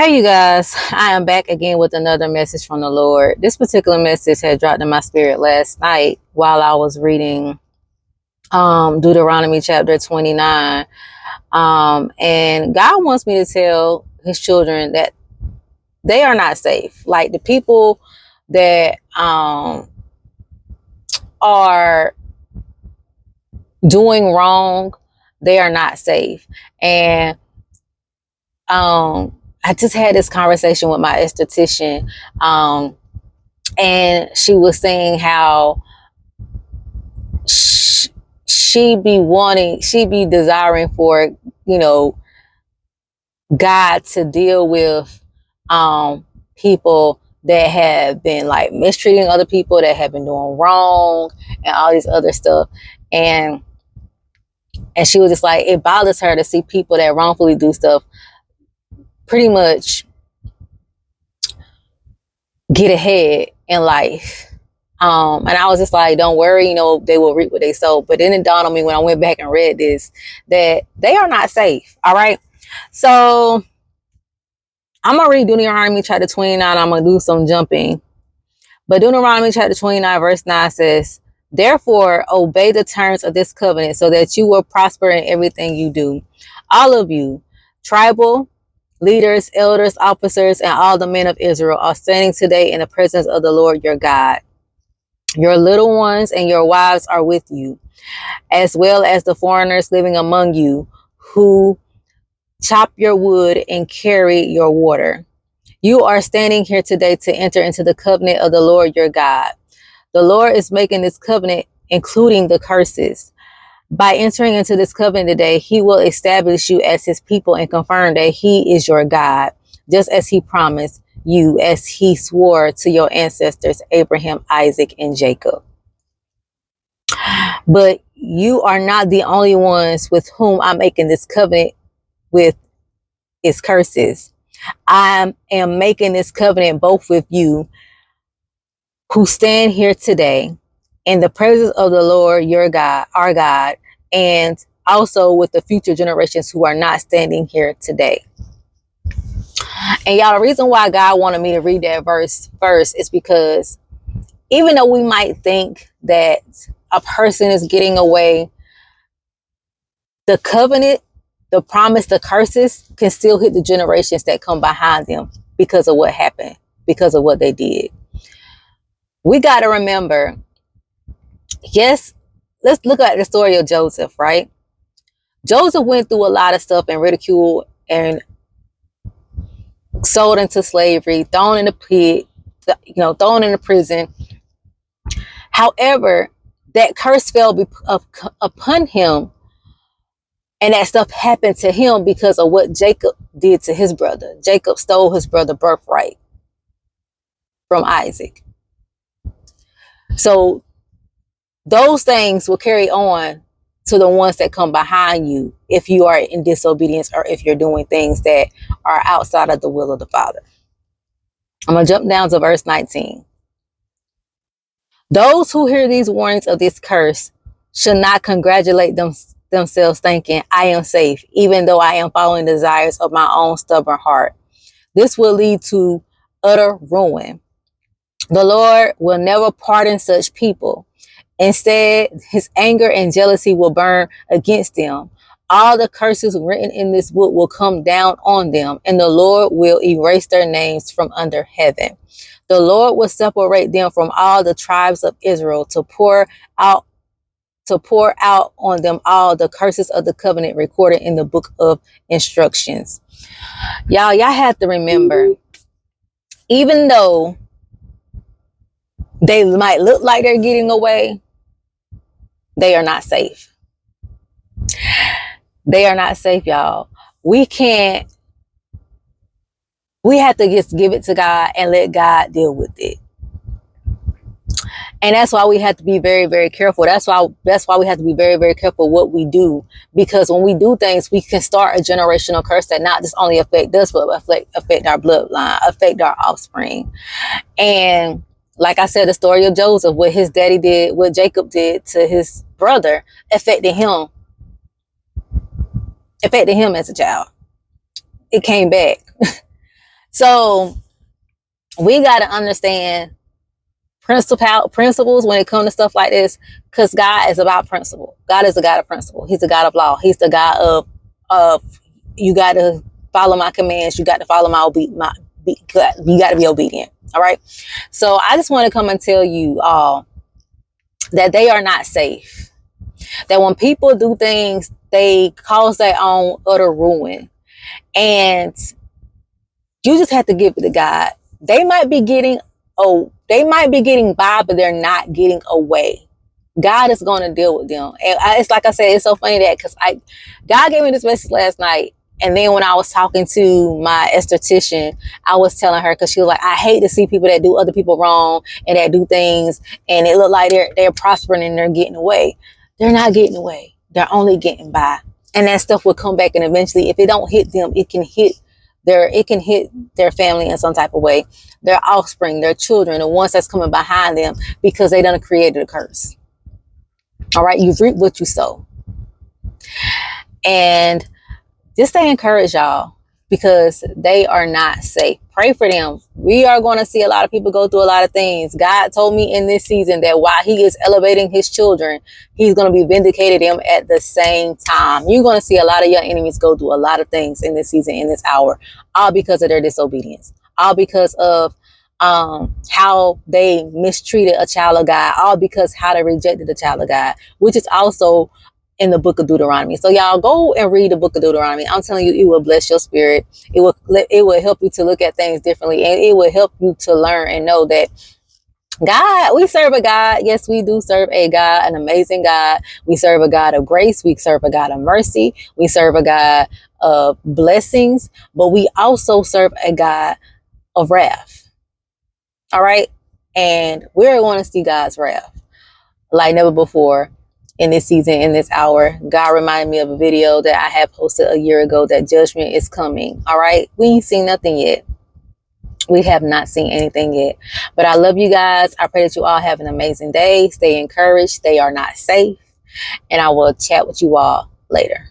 Hey, you guys, I am back again with another message from the Lord. This particular message had dropped in my spirit last night while I was reading Deuteronomy chapter 29. And God wants me to tell his children that they are not safe. Like the people that are doing wrong, they are not safe. And I just had this conversation with my esthetician. And she was saying how she be desiring for, you know, God to deal with people that have been like mistreating other people, that have been doing wrong and all these other stuff. And she was just like, it bothers her to see people that wrongfully do stuff pretty much get ahead in life. And I was just like, don't worry, they will reap what they sow. But then it dawned on me when I went back and read this, that they are not safe. All right. So I'm going to read Deuteronomy chapter 29. I'm going to do some jumping. But Deuteronomy chapter 29 verse 9 says, therefore, obey the terms of this covenant so that you will prosper in everything you do. All of you, tribal leaders, elders, officers, and all the men of Israel are standing today in the presence of the Lord your God. Your little ones and your wives are with you, as well as the foreigners living among you who chop your wood and carry your water. You are standing here today to enter into the covenant of the Lord your God. The Lord is making this covenant, including the curses. By entering into this covenant today, he will establish you as his people and confirm that he is your God, just as he promised you, as he swore to your ancestors, Abraham, Isaac, and Jacob. But you are not the only ones with whom I'm making this covenant with its curses. I am making this covenant both with you who stand here today in the presence of the Lord your God, our God, and also with the future generations who are not standing here today. And y'all, the reason why God wanted me to read that verse first is because even though we might think that a person is getting away, the covenant, the promise, the curses can still hit the generations that come behind them because of what happened, because of what they did. We got to remember, yes, let's look at the story of Joseph, right? Joseph went through a lot of stuff and ridicule and sold into slavery, thrown in the pit, thrown into prison. However, that curse fell upon him, and that stuff happened to him because of what Jacob did to his brother. Jacob stole his brother's birthright from Isaac. So those things will carry on to the ones that come behind you if you are in disobedience or if you're doing things that are outside of the will of the Father. I'm going to jump down to verse 19. Those who hear these warnings of this curse should not congratulate themselves thinking, I am safe, even though I am following the desires of my own stubborn heart. This will lead to utter ruin. The Lord will never pardon such people. Instead, his anger and jealousy will burn against them. All the curses written in this book will come down on them, and the Lord will erase their names from under heaven. The Lord will separate them from all the tribes of Israel to pour out on them all the curses of the covenant recorded in the book of instructions. Y'all have to remember, even though they might look like they're getting away, they are not safe. They are not safe, y'all. We have to just give it to God and let God deal with it. And that's why we have to be very, very careful. That's why we have to be very, very careful what we do. Because when we do things, we can start a generational curse that not just only affect us, but affect our bloodline, affect our offspring. And like I said, the story of Joseph, what his daddy did, what Jacob did to his brother, affected him as a child. It came back. So we got to understand principles when it comes to stuff like this, because God is about principle. God is a God of principle. He's a God of law. He's the God of you got to follow my commands. You got to follow you got to be obedient. All right. So I just want to come and tell you all that they are not safe. That when people do things, they cause their own utter ruin. And you just have to give it to God. They might be getting by, but they're not getting away. God is going to deal with them. And it's like I said, it's so funny that because God gave me this message last night. And then when I was talking to my esthetician, I was telling her, because she was like, I hate to see people that do other people wrong and that do things and it look like they're prospering and they're getting away. They're not getting away. They're only getting by. And that stuff will come back, and eventually if it don't hit them, it can hit their family in some type of way, their offspring, their children, the ones that's coming behind them, because they done created a curse. All right, you reap what you sow. And just stay encouraged, y'all, because they are not safe. Pray for them. We are going to see a lot of people go through a lot of things. God told me in this season that while he is elevating his children, he's going to be vindicating them at the same time. You're going to see a lot of your enemies go through a lot of things in this season, in this hour, all because of their disobedience, all because of how they mistreated a child of God, all because how they rejected a child of God, which is also in the book of Deuteronomy. So y'all go and read the book of Deuteronomy. I'm telling you, it will bless your spirit. It will help you to look at things differently, and it will help you to learn and know that God, we serve a God. Yes, we do serve a God, an amazing God. We serve a God of grace. We serve a God of mercy. We serve a God of blessings, but we also serve a God of wrath. All right. And we're going to see God's wrath like never before in this season, in this hour. God reminded me of a video that I had posted a year ago that judgment is coming. All right. We ain't seen nothing yet. We have not seen anything yet. But I love you guys. I pray that you all have an amazing day. Stay encouraged. They are not safe. And I will chat with you all later.